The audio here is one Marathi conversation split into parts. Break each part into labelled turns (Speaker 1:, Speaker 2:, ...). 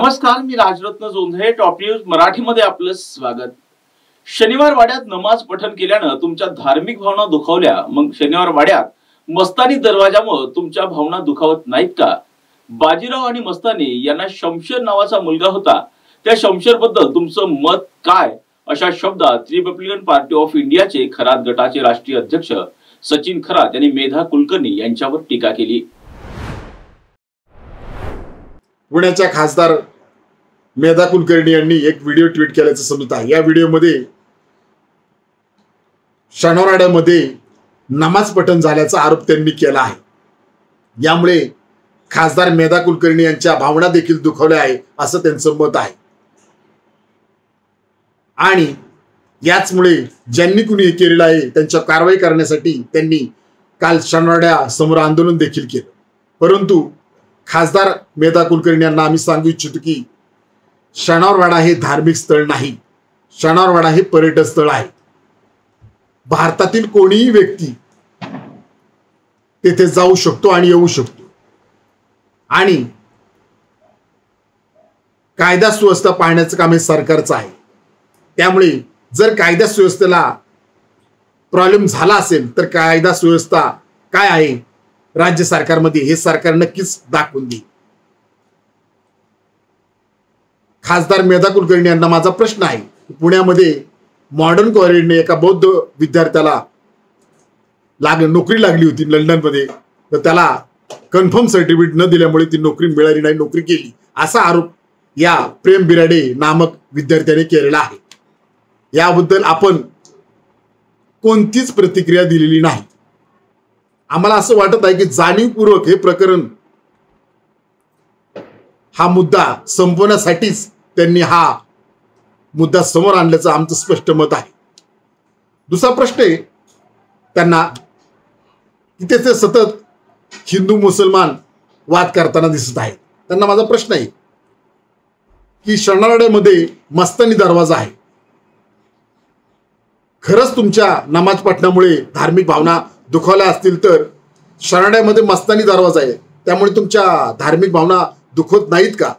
Speaker 1: नमस्कार, मी राजरत्न जोंधळे. टॉप न्यूज मराठीमध्ये आपलं स्वागत. शनिवार वाड्यात नमाज पठण केल्यानं तुमच्या धार्मिक भावना दुखावल्या. मग शनिवार वाड्यात मस्तानी दरवाजामुळे तुमच्या भावना दुखावत नाहीत का? बाजीराव आणि मस्तानी यांना शमशेर नावाचा मुलगा होता. त्या शमशेर बद्दल तुमचं मत काय? अशा शब्दात रिपब्लिकन पार्टी ऑफ इंडियाचे खरात गटाचे राष्ट्रीय अध्यक्ष सचिन खरात यांनी मेधा कुलकर्णी यांच्यावर टीका केली.
Speaker 2: पुण्याच्या खासदार मेधा कुलकर्णी यांनी एक व्हिडिओ ट्विट केल्याचं समजत आहे. या व्हिडिओमध्ये शनिवारवाड्यामध्ये नमाज पठण झाल्याचा आरोप त्यांनी केला आहे. यामुळे खासदार मेधा कुलकर्णी यांच्या भावना देखील दुखावल्या आहे असं त्यांचं मत आहे. आणि याचमुळे ज्यांनी कुणी हे केलेलं आहे त्यांच्या कारवाई करण्यासाठी त्यांनी काल शनिवारवाड्या समोर आंदोलन देखील केलं. परंतु खासदार मेधा कुलकर्णी यांना आम्ही सांगू इच्छितो की शनिवारवाडा हे धार्मिक स्थळ नाही. शनिवारवाडा हे पर्यटन स्थळ आहे. भारतातील कोणीही व्यक्ती तेथे जाऊ शकतो आणि येऊ शकतो. आणि कायदा सुव्यवस्था पाहण्याचं काम हे सरकारचं आहे. त्यामुळे जर कायदा सुव्यवस्थेला प्रॉब्लेम झाला असेल तर कायदा सुव्यवस्था काय आहे राज्य सरकारमध्ये हे सरकार नक्कीच दाखवून देईल. खासदार मेधा कुलकर्णी यांना माझा प्रश्न आहे, पुण्यामध्ये मॉडर्न कॉलेजने एका बौद्ध विद्यार्थ्याला नोकरी लागली होती लंडनमध्ये, तर त्याला कन्फर्म सर्टिफिकेट न दिल्यामुळे ती नोकरी मिळाली नाही, नोकरी केली असा आरोप या प्रेम बिराडे नामक विद्यार्थ्याने केलेला आहे. याबद्दल आपण कोणतीच प्रतिक्रिया दिलेली नाही. आम्हाला असं वाटत आहे की जाणीवपूर्वक हे प्रकरण हा मुद्दा संपवण्यासाठीच त्यांनी हा मुद्दा समोर आणल्याचं आमचं स्पष्ट मत आहे. दुसरा प्रश्न आहे त्यांना की ते सतत हिंदू मुसलमान वाद करताना दिसत आहेत. त्यांना माझा प्रश्न आहे की शनिवारवाड्यामध्ये मस्तानी दरवाजा आहे. खरंच तुमच्या नमाज पठणामुळे धार्मिक भावना दुखावल्या असतील तर शनिवारवाड्यामध्ये मस्तानी दरवाजा आहे, त्यामुळे तुमच्या धार्मिक भावना दुखवत नाहीत का?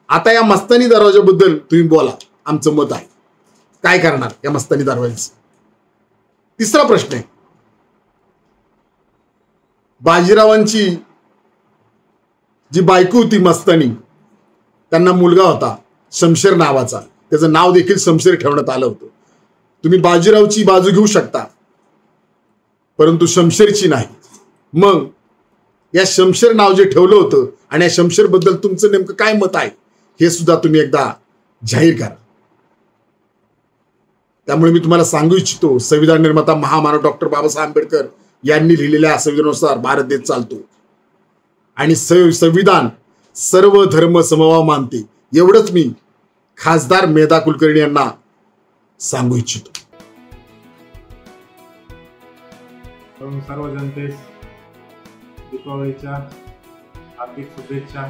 Speaker 2: आता या मस्तानी दरवाजाबद्दल तुम्ही बोला, आमचं मत आहे. काय करणार या मस्तानी दरवाजाचं? तिसरा प्रश्न आहे, बाजीरावांची जी बायको होती मस्तानी, त्यांना मुलगा होता शमशेर नावाचा. त्याचं नाव देखील शमशेर ठेवण्यात आलं होतं. तुम्ही बाजीरावची बाजू घेऊ शकता परंतु शमशेरची नाही. मग या शमशेर नाव जे ठेवलं होतं आणि या शमशेर बद्दल तुमचं नेमकं काय मत आहे हे सुद्धा तुम्ही एकदा जाहीर करा. त्यामुळे मी तुम्हाला सांगू इच्छितो, संविधान निर्माता महामानव डॉक्टर बाबासाहेब आंबेडकर यांनी लिहिलेल्या संविधानानुसार भारत देश चालतो आणि संविधान सर्व धर्म समभाव मानते. एवढंच मी खासदार मेधा कुलकर्णी यांना सांगू इच्छितो.
Speaker 3: सर्व जनतेस दीपावलीच्या हार्दिक शुभेच्छा.